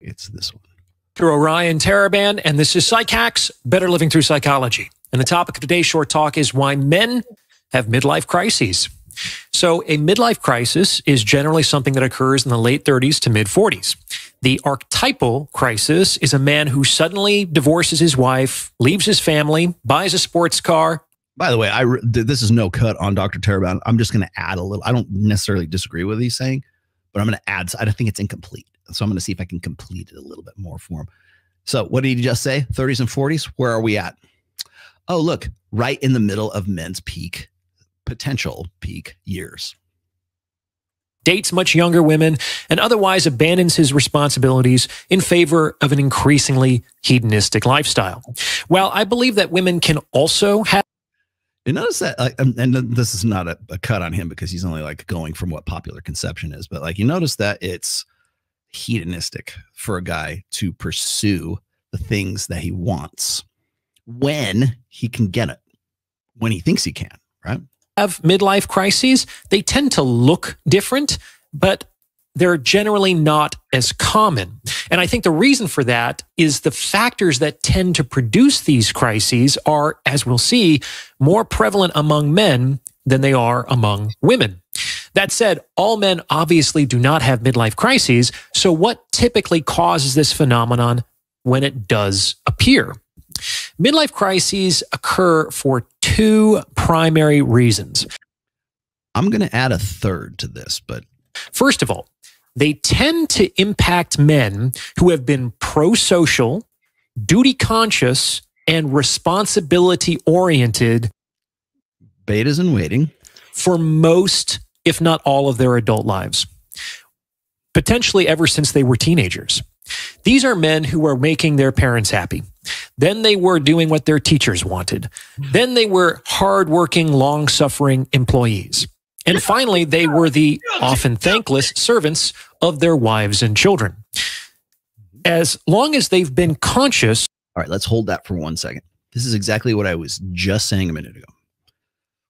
It's this one. Through Orion Taraban, and this is Psych Hacks, Better Living Through Psychology. And the topic of today's short talk is why men have midlife crises. So a midlife crisis is generally something that occurs in the late 30s to mid 40s. The archetypal crisis is a man who suddenly divorces his wife, leaves his family, buys a sports car. By the way, this is no cut on Dr. Taraban. I'm just going to add a little. I don't necessarily disagree with what he's saying, but I'm going to add. I don't think it's incomplete. So I'm going to see if I can complete it a little bit more for him. So what did he just say? 30s and 40s? Where are we at? Oh, look, right in the middle of men's potential peak years. Dates much younger women and otherwise abandons his responsibilities in favor of an increasingly hedonistic lifestyle. While I believe that women can also have. You notice that, and this is not a cut on him because he's only like going from what popular conception is, but like you notice that it's hedonistic for a guy to pursue the things that he wants when he can get it, when he thinks he can, right? Have midlife crises. They tend to look different, but they're generally not as common. And I think the reason for that is the factors that tend to produce these crises are, as we'll see, more prevalent among men than they are among women. That said, all men obviously do not have midlife crises. So what typically causes this phenomenon when it does appear? Midlife crises occur for two primary reasons. I'm going to add a third to this, but first of all, they tend to impact men who have been pro-social, duty-conscious, and responsibility-oriented betas in waiting for most, if not all, of their adult lives, potentially ever since they were teenagers. These are men who were making their parents happy. Then they were doing what their teachers wanted. Then they were hardworking, long-suffering employees. And finally, they were the often thankless servants of their wives and children. As long as they've been conscious. All right, let's hold that for 1 second. This is exactly what I was just saying a minute ago.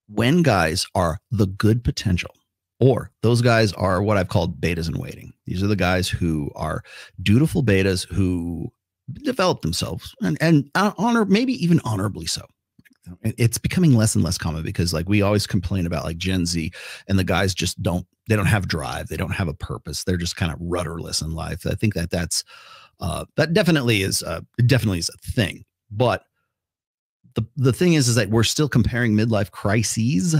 When guys are the good potential, or those guys are what I've called betas in waiting. These are the guys who are dutiful betas who develop themselves and maybe even honorably so. It's becoming less and less common because like we always complain about like Gen Z and the guys just don't have drive. They don't have a purpose. They're just kind of rudderless in life. I think that that definitely is a thing. But the thing is that we're still comparing midlife crises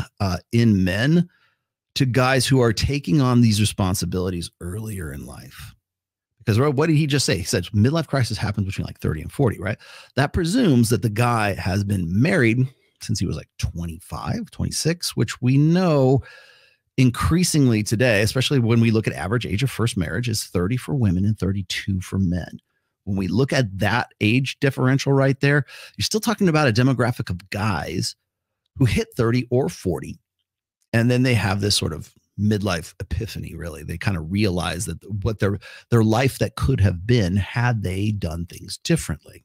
in men to guys who are taking on these responsibilities earlier in life. Because what did he just say? He said midlife crisis happens between like 30 and 40, right? That presumes that the guy has been married since he was like 25, 26, which we know increasingly today, especially when we look at average age of first marriage, is 30 for women and 32 for men. When we look at that age differential right there, you're still talking about a demographic of guys who hit 30 or 40, and then they have this sort of midlife epiphany, really. They kind of realize that what their life that could have been had they done things differently.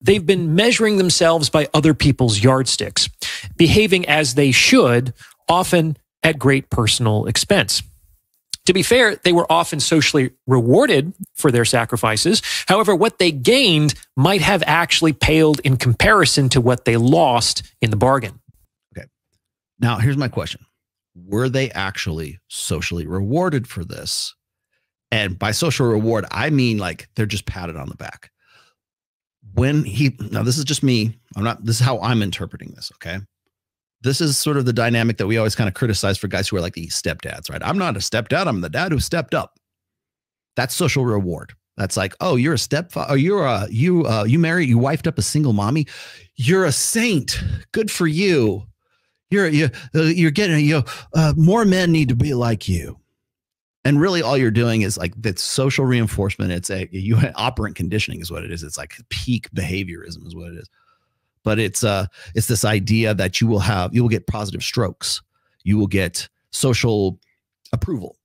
They've been measuring themselves by other people's yardsticks, behaving as they should, often at great personal expense. To be fair, they were often socially rewarded for their sacrifices. However, what they gained might have actually paled in comparison to what they lost in the bargain. Okay. Now, here's my question. Were they actually socially rewarded for this? And by social reward, I mean like they're just patted on the back. Now this is just me. This is how I'm interpreting this. Okay. This is sort of the dynamic that we always kind of criticize for guys who are like the stepdads, right? I'm not a stepdad. I'm the dad who stepped up. That's social reward. That's like, oh, you're a stepfather. You wifed up a single mommy. You're a saint. Good for you. You're getting, more men need to be like you. And really all you're doing is like that social reinforcement. It's operant conditioning is what it is. It's like peak behaviorism is what it is. But it's this idea that you will get positive strokes. You will get social approval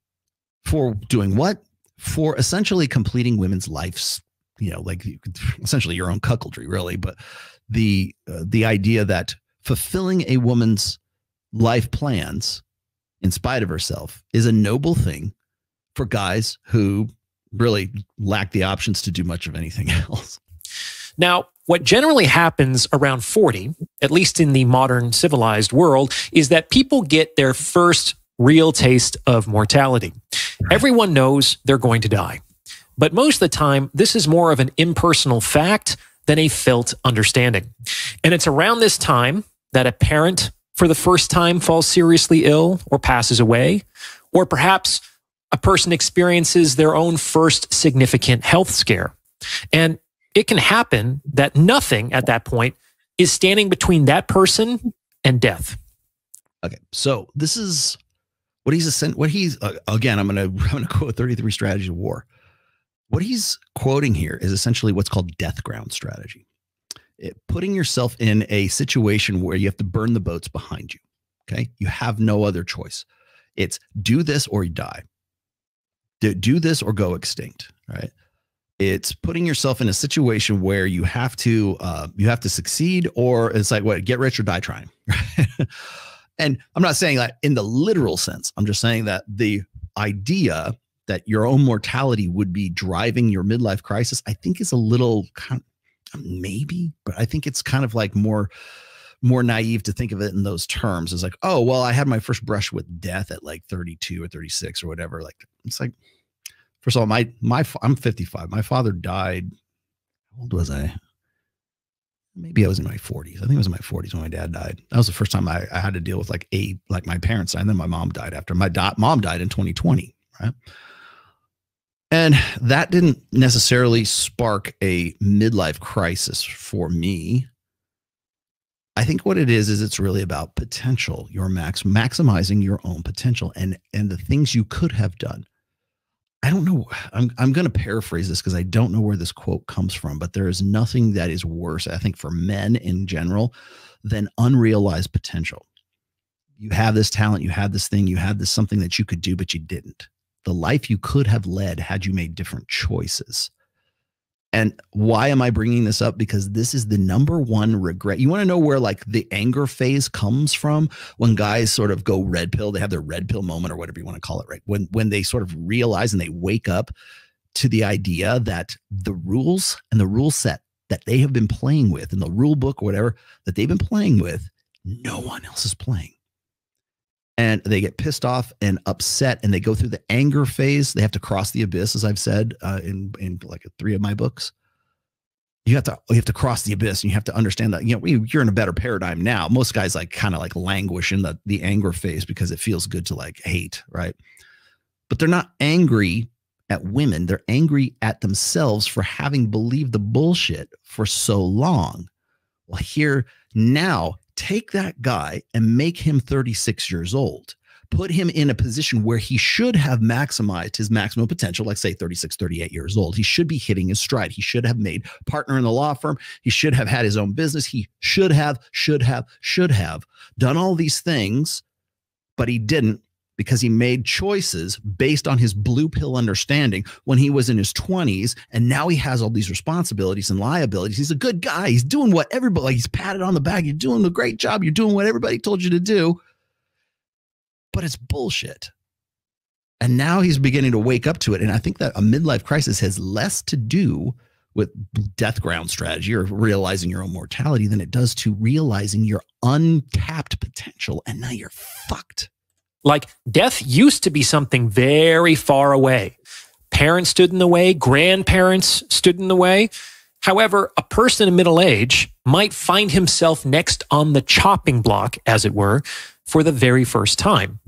for doing what? For essentially completing women's lives, like essentially your own cuckoldry, really. But the idea that fulfilling a woman's life plans in spite of herself is a noble thing for guys who really lack the options to do much of anything else. Now, what generally happens around 40, at least in the modern civilized world, is that people get their first real taste of mortality. Everyone knows they're going to die. But most of the time, this is more of an impersonal fact than a felt understanding. And it's around this time that a parent, for the first time, falls seriously ill or passes away, or perhaps a person experiences their own first significant health scare. And it can happen that nothing at that point is standing between that person and death. Okay, so this is what he's again. I'm gonna quote 33 Strategies of War. What he's quoting here is essentially what's called death ground strategy. Putting yourself in a situation where you have to burn the boats behind you. Okay, you have no other choice. It's do this or you die. Do this or go extinct. Right. It's putting yourself in a situation where you have to succeed, or it's like what, get rich or die trying. And I'm not saying that in the literal sense. I'm just saying that the idea that your own mortality would be driving your midlife crisis, I think is a little maybe, but I think it's kind of like more naive to think of it in those terms. It's like, oh, well, I had my first brush with death at like 32 or 36 or whatever. Like, it's like, first of all, I'm 55. My father died. How old was I? Maybe I was in my 40s. I think it was in my 40s when my dad died. That was the first time I had to deal with like my parents died, and then my mom died after. My mom died in 2020, right? And that didn't necessarily spark a midlife crisis for me. I think what it is it's really about potential. You're maximizing your own potential and the things you could have done. I don't know. I'm going to paraphrase this because I don't know where this quote comes from, but there is nothing that is worse, I think, for men in general than unrealized potential. You have this talent, you have this thing, you had this something that you could do, but you didn't. The life you could have led had you made different choices. And why am I bringing this up? Because this is the number one regret. You want to know where like the anger phase comes from? When guys sort of go red pill, they have their red pill moment or whatever you want to call it, right? When they sort of realize and they wake up to the idea that the rules and the rule set that they have been playing with in the rule book or whatever that they've been playing with, no one else is playing. And they get pissed off and upset, and they go through the anger phase. They have to cross the abyss, as I've said in like 3 of my books. You have to cross the abyss, and you have to understand that you're in a better paradigm now. Most guys like kind of like languish in the anger phase because it feels good to like hate, right? But they're not angry at women. They're angry at themselves for having believed the bullshit for so long. Well, here now. Take that guy and make him 36 years old. Put him in a position where he should have maximized his maximum potential, like say 36, 38 years old. He should be hitting his stride. He should have made partner in the law firm. He should have had his own business. He should have done all these things, but he didn't because he made choices based on his blue pill understanding when he was in his 20s. And now he has all these responsibilities and liabilities. He's a good guy. He's doing what everybody, like he's patted on the back. You're doing a great job. You're doing what everybody told you to do. But it's bullshit. And now he's beginning to wake up to it. And I think that a midlife crisis has less to do with death ground strategy or realizing your own mortality than it does to realizing your untapped potential. And now you're fucked. Like death used to be something very far away. Parents stood in the way, grandparents stood in the way. However, a person in middle age might find himself next on the chopping block, as it were, for the very first time.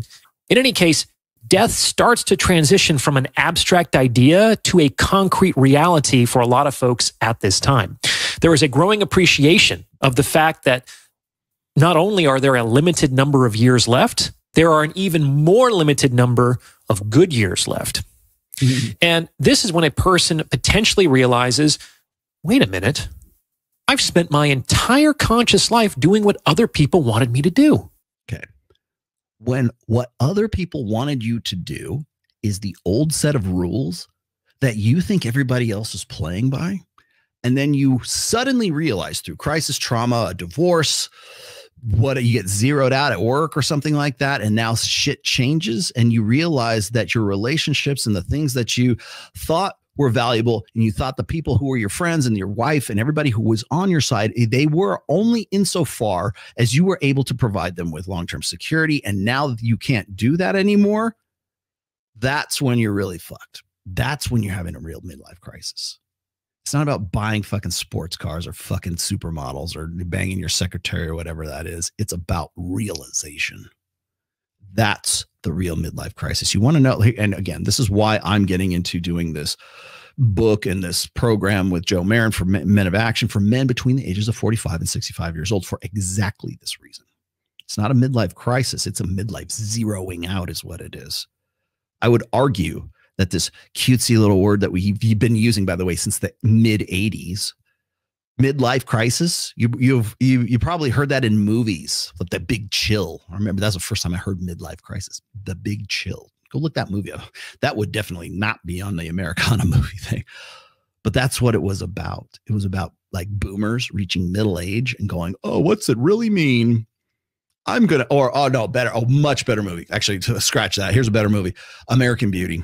In any case, death starts to transition from an abstract idea to a concrete reality for a lot of folks at this time. There is a growing appreciation of the fact that not only are there a limited number of years left, there are an even more limited number of good years left. Mm-hmm. And this is when a person potentially realizes, wait a minute, I've spent my entire conscious life doing what other people wanted me to do. Okay. When what other people wanted you to do is the old set of rules that you think everybody else is playing by, and then you suddenly realize through crisis, trauma, a divorce, you get zeroed out at work or something like that, and now shit changes, and you realize that your relationships and the things that you thought were valuable, and you thought the people who were your friends and your wife and everybody who was on your side, they were only insofar as you were able to provide them with long-term security. And now that you can't do that anymore, that's when you're really fucked. That's when you're having a real midlife crisis. It's not about buying fucking sports cars or fucking supermodels or banging your secretary or whatever that is. It's about realization. That's the real midlife crisis. You want to know, and again, this is why I'm getting into doing this book and this program with Joe Marin for Men of Action, for men between the ages of 45 and 65 years old, for exactly this reason. It's not a midlife crisis. It's a midlife zeroing out is what it is. I would argue that this cutesy little word that we've been using, by the way, since the mid 80s, midlife crisis, you probably heard that in movies, like The Big Chill. I remember that's the first time I heard midlife crisis, The Big Chill. Go look that movie up. That would definitely not be on the Americana movie thing. But that's what it was about. It was about like boomers reaching middle age and going, oh, what's it really mean? I'm going to, or, oh no, better, oh, much better movie. Actually, to scratch that. Here's a better movie. American Beauty.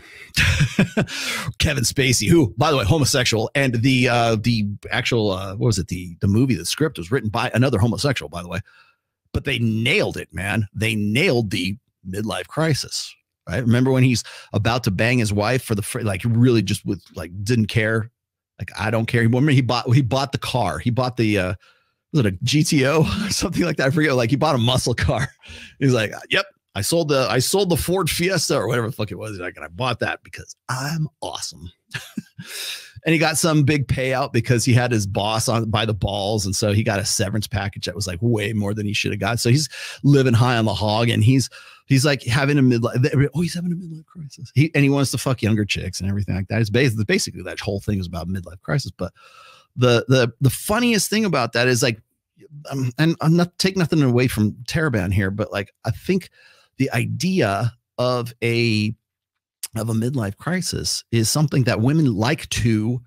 Kevin Spacey, who, by the way, homosexual. And the actual, what was it? The movie, the script was written by another homosexual, by the way. But they nailed it, man. They nailed the midlife crisis, right? Remember when he's about to bang his wife for the, like, really just with, like, didn't care. Like, I don't care. Remember he bought the car. He bought the, was it a GTO or something like that? I forget. Like he bought a muscle car. He's like, yep, I sold the Ford Fiesta or whatever the fuck it was. He's like, and I bought that because I'm awesome. And he got some big payout because he had his boss on by the balls. And so he got a severance package that was like way more than he should have got. So he's living high on the hog, and he's like having a midlife. Oh, he's having a midlife crisis. He wants to fuck younger chicks and everything like that. It's basically that whole thing is about midlife crisis. But the funniest thing about that is like, and I'm not take nothing away from Taraban here, but like I think the idea of a midlife crisis is something that women like to,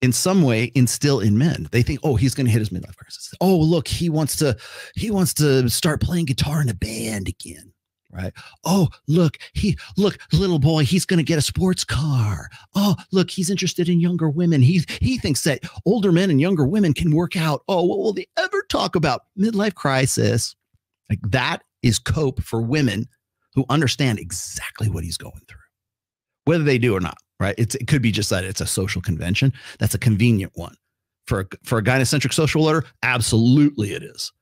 in some way, instill in men. They think, oh, he's going to hit his midlife crisis. Oh, look, he wants to start playing guitar in a band again. Right. Oh, look, little boy, he's going to get a sports car. Oh, look, he's interested in younger women. He thinks that older men and younger women can work out. Oh, what will they ever talk about? Midlife crisis. Like that is cope for women who understand exactly what he's going through, whether they do or not. Right. It could be just that it's a social convention. That's a convenient one for a gynocentric social order. Absolutely, it is.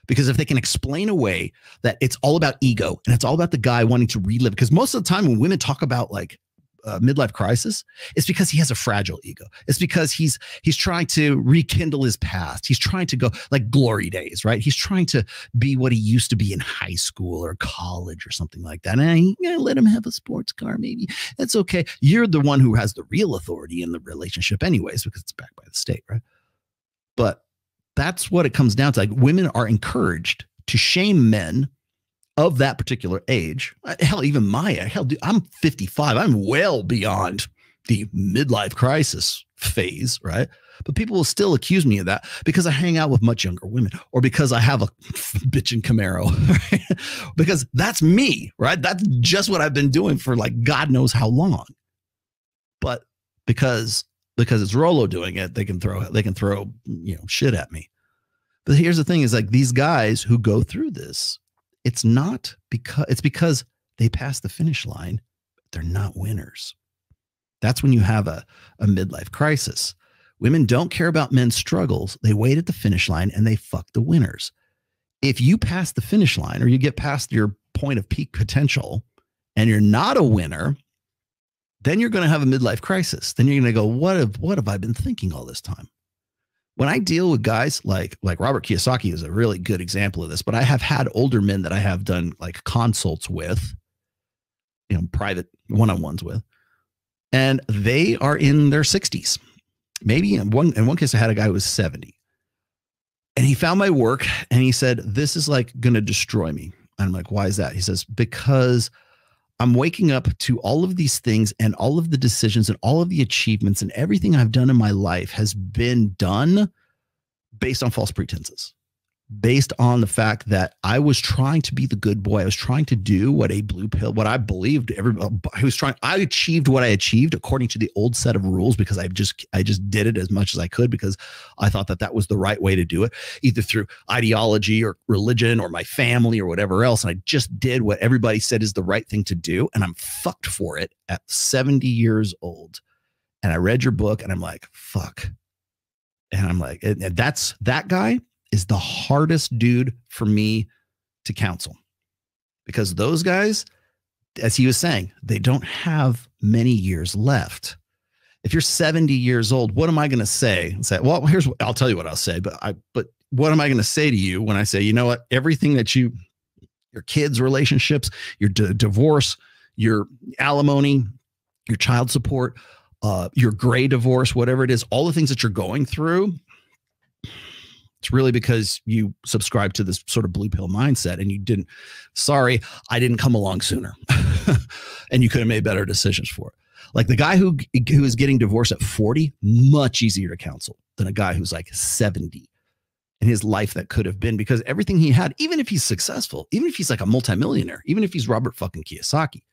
Because if they can explain away that it's all about ego and it's all about the guy wanting to relive, because most of the time when women talk about like midlife crisis, it's because he has a fragile ego. It's because he's trying to rekindle his past. He's trying to go like glory days, right? He's trying to be what he used to be in high school or college or something like that. And let him have a sports car, maybe. That's okay. You're the one who has the real authority in the relationship anyways, because it's backed by the state, right? But that's what it comes down to. Like women are encouraged to shame men of that particular age. Hell, even I'm 55. I'm well beyond the midlife crisis phase, right? But people will still accuse me of that because I hang out with much younger women or because I have a bitchin' Camaro, right? Because that's me, right? That's just what I've been doing for like God knows how long. But because it's Rolo doing it, they can throw shit at me. But here's the thing is like these guys who go through this, it's because they pass the finish line, but they're not winners. That's when you have a midlife crisis. Women don't care about men's struggles. They wait at the finish line and they fuck the winners. If you pass the finish line or you get past your point of peak potential and you're not a winner, then you're going to have a midlife crisis. Then you're going to go, what have I been thinking all this time? When I deal with guys like Robert Kiyosaki is a really good example of this, but I have had older men that I have done like consults with, private one-on-ones with, and they are in their 60s. Maybe in one case I had a guy who was 70. And he found my work and he said, this is like going to destroy me. And I'm like, why is that? He says, because I'm waking up to all of these things and all of the decisions and all of the achievements and everything I've done in my life has been done based on false pretenses, based on the fact that I was trying to be the good boy. I was trying to do what a blue pill, what I believed I achieved what I achieved according to the old set of rules because I just did it as much as I could because I thought that that was the right way to do it, either through ideology or religion or my family or whatever else. And I just did what everybody said is the right thing to do. And I'm fucked for it at 70 years old. And I read your book and I'm like, fuck. And I'm like, and that guy is the hardest dude for me to counsel because those guys, as he was saying, they don't have many years left. If you're 70 years old, what am I going to say? Well, I'll tell you what I'll say, but what am I going to say to you when I say, you know what, everything that your kids' relationships, your divorce, your alimony, your child support, your gray divorce, whatever it is, all the things that you're going through, it's really because you subscribe to this sort of blue pill mindset and you didn't, sorry, I didn't come along sooner. And you could have made better decisions for it. Like the guy who is getting divorced at 40, much easier to counsel than a guy who's like 70 in his life that could have been, because everything he had, even if he's successful, even if he's like a multimillionaire, even if he's Robert fucking Kiyosaki,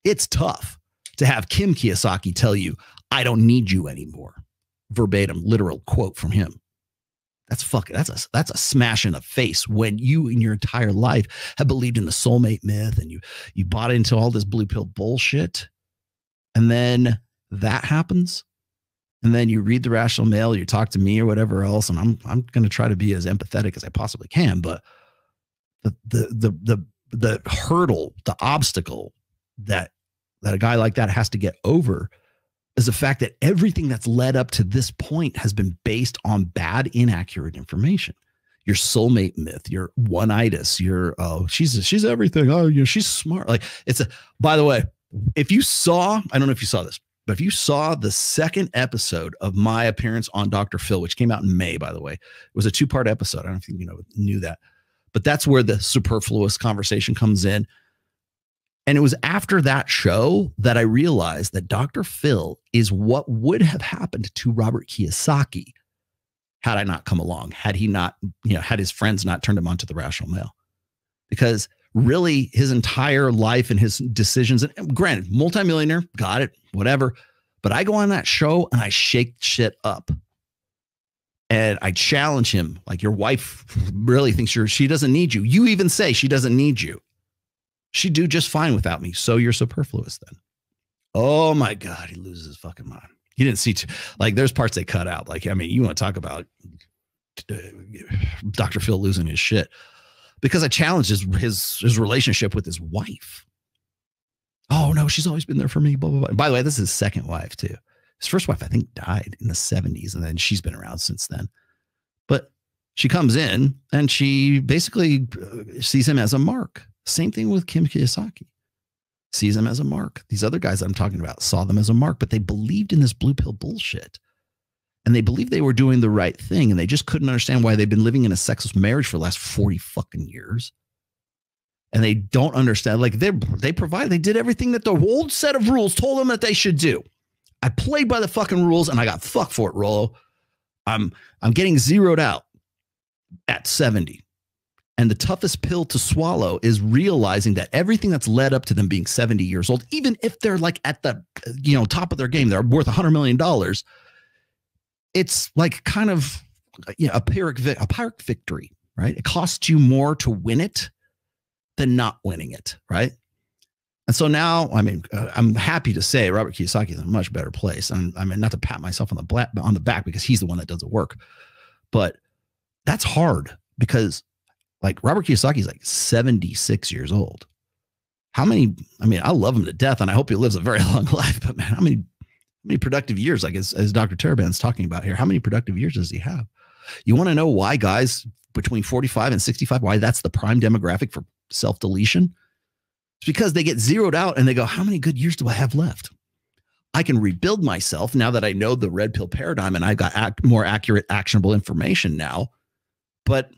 it's tough to have Kim Kiyosaki tell you, I don't need you anymore. Verbatim, literal quote from him. That's a smash in the face when you in your entire life have believed in the soulmate myth and you bought into all this blue pill bullshit. And then that happens. And then you read the Rational Mail, you talk to me or whatever else. And I'm going to try to be as empathetic as I possibly can. But the hurdle, the obstacle that a guy like that has to get over is the fact that everything that's led up to this point has been based on bad, inaccurate information. Your soulmate myth, your one-itis, your, oh, she's everything. Oh, you know, she's smart. Like by the way, if you saw, I don't know if you saw this, but if you saw the second episode of my appearance on Dr. Phil, which came out in May, by the way, it was a 2-part episode. I don't know if you knew that, but that's where the superfluous conversation comes in. And it was after that show that I realized that Dr. Phil is what would have happened to Robert Kiyosaki had I not come along, had he not, had his friends not turned him onto the Rational Mail. Because really his entire life and his decisions, and granted, multimillionaire, got it, whatever. But I go on that show and I shake shit up. And I challenge him, like, your wife really thinks she doesn't need you. You even say she doesn't need you. She'd do just fine without me. So you're superfluous then. Oh my God, he loses his fucking mind. He didn't see, like, there's parts they cut out. Like, I mean, you want to talk about Dr. Phil losing his shit, because I challenged his relationship with his wife. Oh no, she's always been there for me. Blah, blah, blah. By the way, this is his second wife too. His first wife, I think, died in the 70s, and then she's been around since then. But she comes in and she basically sees him as a mark. Same thing with Kim Kiyosaki. Sees him as a mark. These other guys I'm talking about saw them as a mark, but they believed in this blue pill bullshit. And they believed they were doing the right thing, and they just couldn't understand why they've been living in a sexless marriage for the last 40 fucking years. And they don't understand, like, they did everything that the old set of rules told them that they should do. I played by the fucking rules and I got fucked for it, Rollo. I'm getting zeroed out at 70. And the toughest pill to swallow is realizing that everything that's led up to them being 70 years old, even if they're like at the top of their game, they're worth $100 million. It's like kind of a Pyrrhic victory, right? It costs you more to win it than not winning it, right? And so now, I mean, I'm happy to say Robert Kiyosaki is in a much better place. And I mean, not to pat myself on the back because he's the one that does the work, but that's hard because, like, Robert Kiyosaki is like 76 years old. I mean, I love him to death and I hope he lives a very long life, but man, how many productive years, like as Dr. Taraban's talking about here, how many productive years does he have? You want to know why guys between 45 and 65, why that's the prime demographic for self-deletion? It's because they get zeroed out and they go, how many good years do I have left? I can rebuild myself now that I know the red pill paradigm and I've got more accurate, actionable information now. But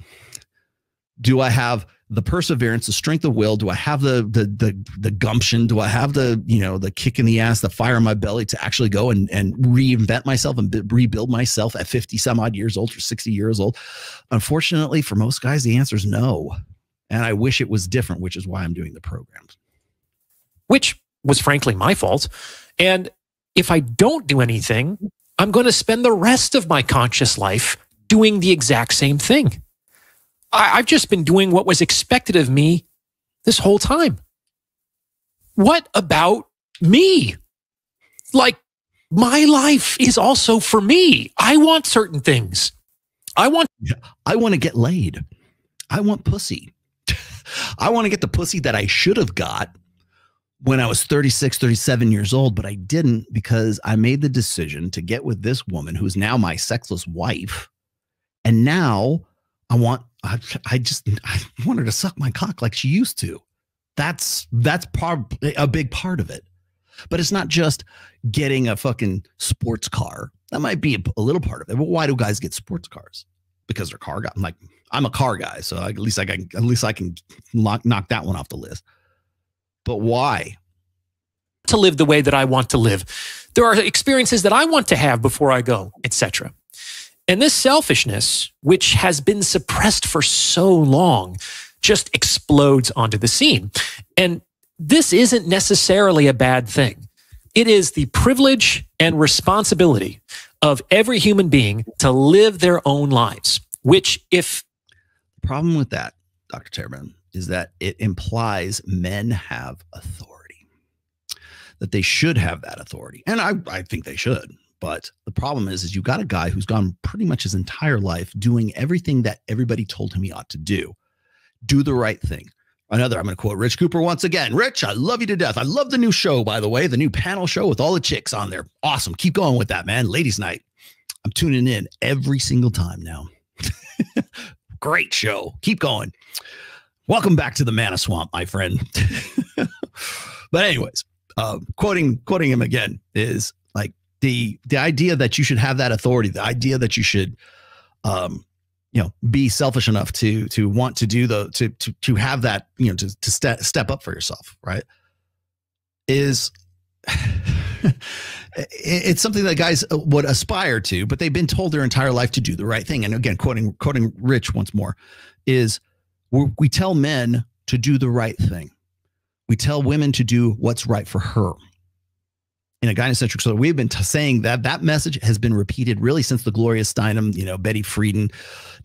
Do I have the perseverance, the strength of will? Do I have the gumption? Do I have the kick in the ass, the fire in my belly to actually go and reinvent myself and rebuild myself at 50 some odd years old or 60 years old? Unfortunately, for most guys, the answer is no. And I wish it was different, which is why I'm doing the programs. Which was frankly my fault. And if I don't do anything, I'm going to spend the rest of my conscious life doing the exact same thing. I've just been doing what was expected of me this whole time. What about me? Like, my life is also for me. I want certain things. I want to get laid. I want pussy. I want to get the pussy that I should have got when I was 36, 37 years old, but I didn't because I made the decision to get with this woman who's now my sexless wife. And now I want her to suck my cock like she used to. That's a big part of it. But it's not just getting a fucking sports car. That might be a little part of it. But why do guys get sports cars? Because they're car guys. I'm a car guy, so at least I can knock that one off the list. But why? To live the way that I want to live. There are experiences that I want to have before I go, etc. And this selfishness, which has been suppressed for so long, just explodes onto the scene. And this isn't necessarily a bad thing. It is the privilege and responsibility of every human being to live their own lives, which if... The problem with that, Dr. Terman, is that it implies men have authority, that they should have that authority. And I think they should. But the problem is you got a guy who's gone pretty much his entire life doing everything that everybody told him he ought to do. Do the right thing. I'm going to quote Rich Cooper once again. Rich, I love you to death. I love the new show, by the way, the new panel show with all the chicks on there. Awesome. Keep going with that, man. Ladies' night. I'm tuning in every single time now. Great show. Keep going. Welcome back to the Mana Swamp, my friend. But anyways, quoting him again is like, the idea that you should have that authority, the idea that you should, be selfish enough to want to do to have that, to step up for yourself, right? Is it's something that guys would aspire to, but they've been told their entire life to do the right thing. And again, quoting Rich once more, is we tell men to do the right thing. We tell women to do what's right for her. In a gynocentric soul, we've been saying that message has been repeated really since the Gloria Steinem, Betty Friedan,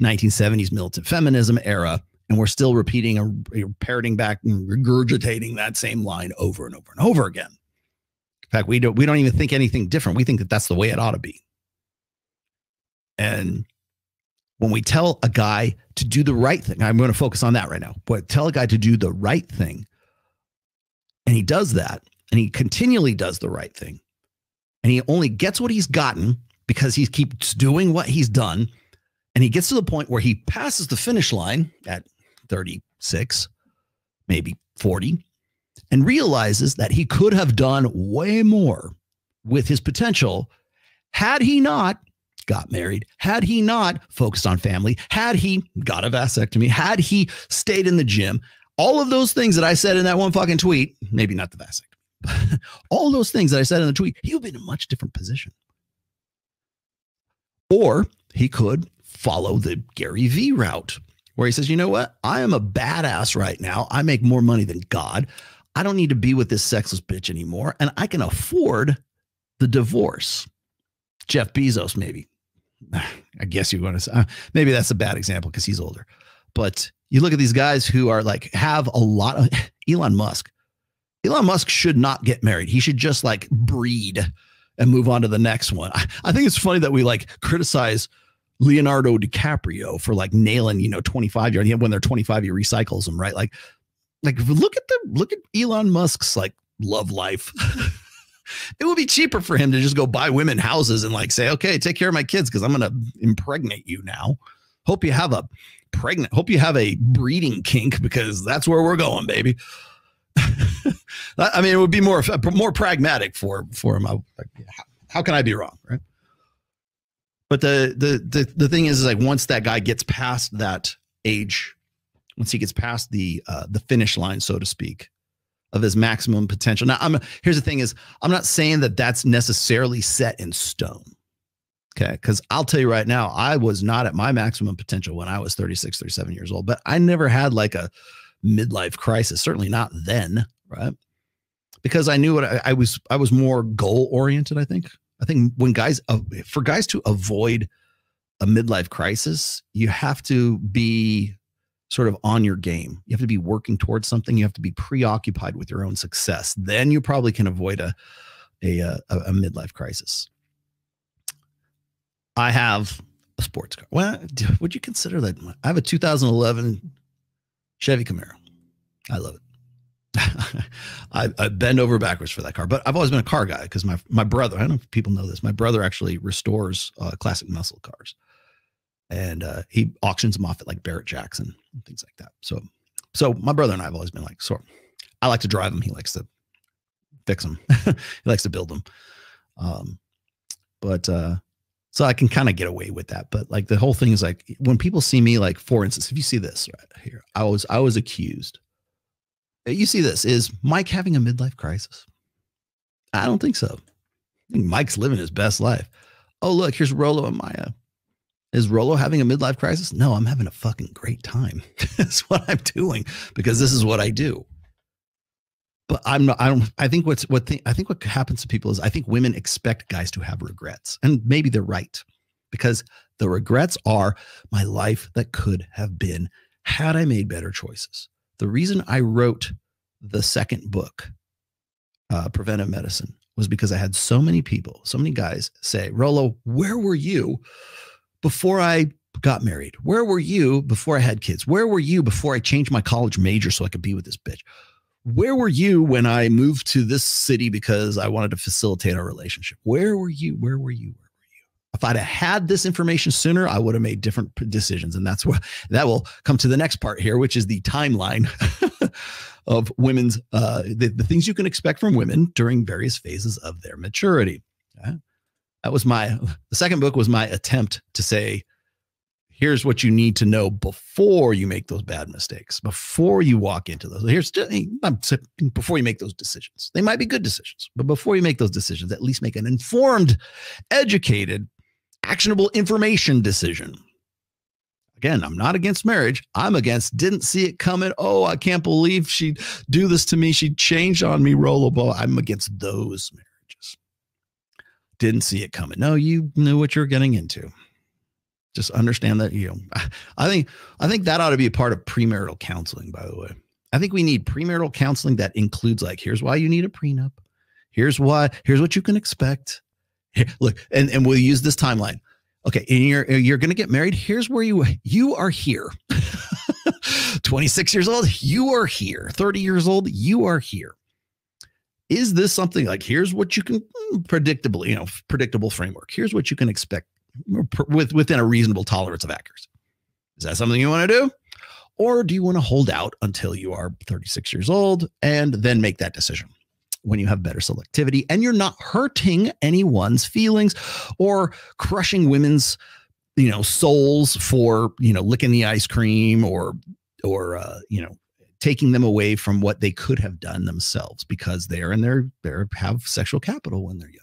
1970s militant feminism era. And we're still repeating parroting back and regurgitating that same line over and over and over again. In fact, we don't even think anything different. We think that that's the way it ought to be. And when we tell a guy to do the right thing, I'm going to focus on that right now, but tell a guy to do the right thing, and he does that, and he continually does the right thing, and he only gets what he's gotten because he keeps doing what he's done, and he gets to the point where he passes the finish line at 36, maybe 40, and realizes that he could have done way more with his potential had he not got married, had he not focused on family, had he got a vasectomy, had he stayed in the gym. All of those things that I said in that one fucking tweet, maybe not the vasectomy, all those things that I said in the tweet, he would be in a much different position. Or he could follow the Gary V route, where he says, you know what? I am a badass right now. I make more money than God. I don't need to be with this sexless bitch anymore, and I can afford the divorce. Jeff Bezos, maybe. I guess you want to say, maybe that's a bad example because he's older. But you look at these guys who are like, have a lot of Elon Musk. Elon Musk should not get married. He should just like breed and move on to the next one. I think it's funny that we like criticize Leonardo DiCaprio for like nailing, 25-year, when they're 25, he recycles them, right? Like look at Elon Musk's like love life. It would be cheaper for him to just go buy women houses and like say, okay, take care of my kids because I'm going to impregnate you now. Hope you have a breeding kink because that's where we're going, baby. I mean, it would be more pragmatic for him. How can I be wrong, right? But the thing is like once that guy gets past that age once he gets past the finish line, so to speak, of his maximum potential. Now, here's the thing is, I'm not saying that that's necessarily set in stone. Okay. Because I'll tell you right now, I was not at my maximum potential when I was 36, 37 years old, but I never had like a midlife crisis, certainly not then, right? Because I knew what I was more goal oriented. I think when for guys to avoid a midlife crisis, you have to be sort of on your game. You have to be working towards something. You have to be preoccupied with your own success. Then you probably can avoid a midlife crisis. I have a sports car. Well, would you consider that? I have a 2011 Chevy Camaro. I love it. I bend over backwards for that car, but I've always been a car guy because my brother, I don't know if people know this, my brother actually restores classic muscle cars. And he auctions them off at like Barrett Jackson and things like that. So my brother and I have always been like, I like to drive them. He likes to fix them. He likes to build them. So I can kind of get away with that. But like the whole thing is like when people see me, like, for instance, if you see this right here, I was accused. You see this, is Mike having a midlife crisis? I don't think so. I think Mike's living his best life. Oh, look, here's Rollo and Maya. Is Rollo having a midlife crisis? No, I'm having a fucking great time. That's what I'm doing because this is what I do. But I think what happens to people is I think women expect guys to have regrets, and maybe they're right, because the regrets are my life that could have been had I made better choices. The reason I wrote the second book, Preventive Medicine, was because I had so many people, so many guys say, Rollo, where were you before I got married? Where were you before I had kids? Where were you before I changed my college major so I could be with this bitch? Where were you when I moved to this city because I wanted to facilitate our relationship? Where were you? Where were you? Where were you? If I'd have had this information sooner, I would have made different decisions. And that's what that will come to the next part here, which is the timeline of women's, the things you can expect from women during various phases of their maturity. Okay? That was the second book was my attempt to say, here's what you need to know before you make those bad mistakes, before you walk into those. Before you make those decisions. They might be good decisions, but before you make those decisions, at least make an informed, educated, actionable information decision. Again, I'm not against marriage. I'm against didn't see it coming. Oh, I can't believe she'd do this to me. She changed on me, Rollerball. I'm against those marriages. Didn't see it coming. No, you knew what you're getting into. Just understand that, I think that ought to be a part of premarital counseling, by the way. I think we need premarital counseling that includes like, here's why you need a prenup. Here's what you can expect. Here, look, and we'll use this timeline. Okay. And you're going to get married. Here's where you are here. 26 years old. You are here. 30 years old. You are here. Is this something like, here's what you can predictable framework. Here's what you can expect within a reasonable tolerance of accuracy. Is that something you want to do? Or do you want to hold out until you are 36 years old and then make that decision when you have better selectivity and you're not hurting anyone's feelings or crushing women's, souls for, licking the ice cream or taking them away from what they could have done themselves because they have sexual capital when they're younger.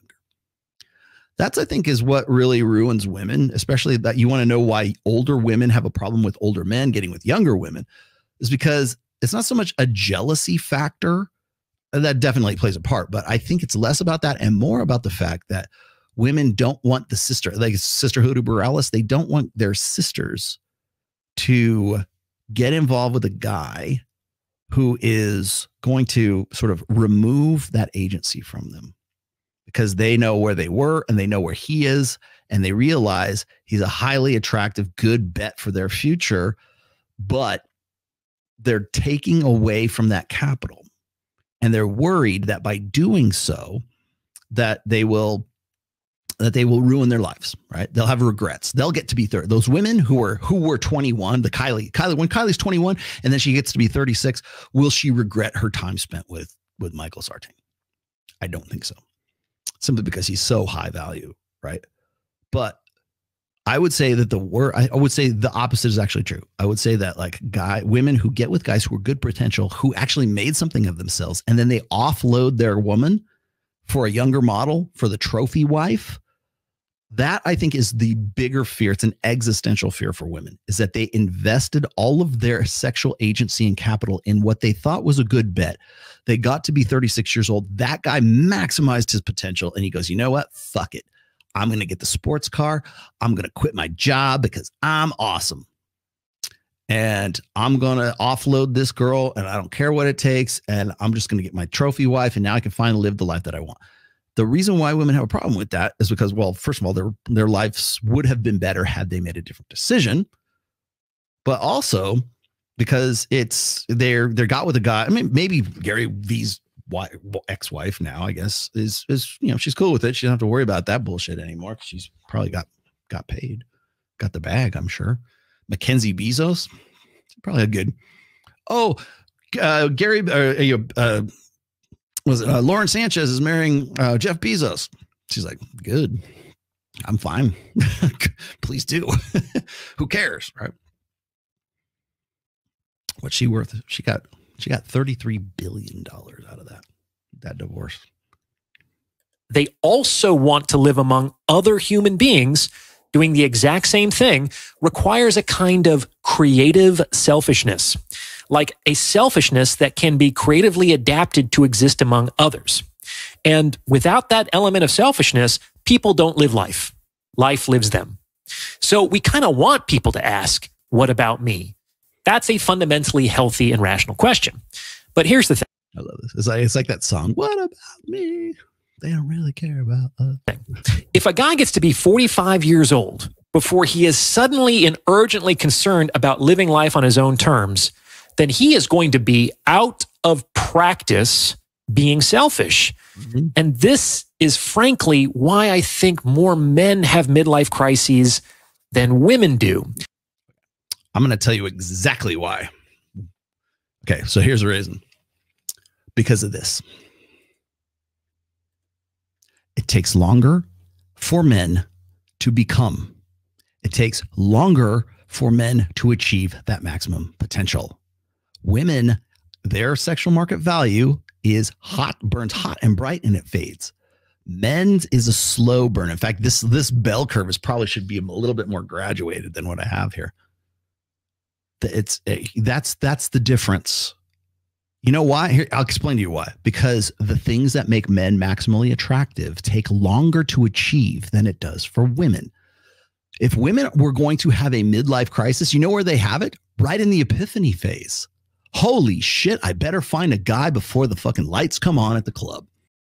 That's, I think, is what really ruins women, especially that you want to know why older women have a problem with older men getting with younger women, is because it's not so much a jealousy factor. That definitely plays a part, but I think it's less about that and more about the fact that women don't want the sisterhood of Borealis. They don't want their sisters to get involved with a guy who is going to sort of remove that agency from them. Because they know where they were and they know where he is, and they realize he's a highly attractive, good bet for their future, but they're taking away from that capital. And they're worried that by doing so, that they will ruin their lives, right? They'll have regrets. They'll get to be 30. Those women who were 21, when Kylie's 21 and then she gets to be 36, will she regret her time spent with Michael Sartain? I don't think so. Simply because he's so high value, right? But I would say that I would say the opposite is actually true. I would say that like women who get with guys who are good potential, who actually made something of themselves, and then they offload their woman for a younger model, for the trophy wife. That I think is the bigger fear. It's an existential fear for women, is that they invested all of their sexual agency and capital in what they thought was a good bet. They got to be 36 years old. That guy maximized his potential. And he goes, you know what? Fuck it. I'm going to get the sports car. I'm going to quit my job because I'm awesome. And I'm going to offload this girl and I don't care what it takes. And I'm just going to get my trophy wife. And now I can finally live the life that I want. The reason why women have a problem with that is because, well, first of all, their lives would have been better had they made a different decision. But also because they're got with a guy. I mean, maybe Gary V's ex-wife now, I guess, is she's cool with it. She doesn't have to worry about that bullshit anymore. She's probably got paid, got the bag, I'm sure. Mackenzie Bezos, probably a good. Oh, Gary, Lauren Sanchez is marrying Jeff Bezos. She's like, good. I'm fine. Please do. Who cares, right? What's she worth? She got $33 billion out of that divorce. They also want to live among other human beings doing the exact same thing, requires a kind of creative selfishness, like a selfishness that can be creatively adapted to exist among others. And without that element of selfishness, people don't live life. Life lives them. So we kind of want people to ask, what about me? That's a fundamentally healthy and rational question. But here's the thing. I love this. It's like that song, what about me? They don't really care about us. If a guy gets to be 45 years old before he is suddenly and urgently concerned about living life on his own terms, then he is going to be out of practice being selfish. Mm-hmm. And this is frankly why I think more men have midlife crises than women do. I'm going to tell you exactly why. Okay, so here's the reason. Because of this. It takes longer for men to become. It takes longer for men to achieve that maximum potential. Women, their sexual market value is burns hot and bright, and it fades. Men's is a slow burn. In fact, this bell curve probably should be a little bit more graduated than what I have here. That's the difference. You know why? Here, I'll explain to you why. Because the things that make men maximally attractive take longer to achieve than it does for women. If women were going to have a midlife crisis, you know where they have it? Right in the epiphany phase. Holy shit, I better find a guy before the fucking lights come on at the club.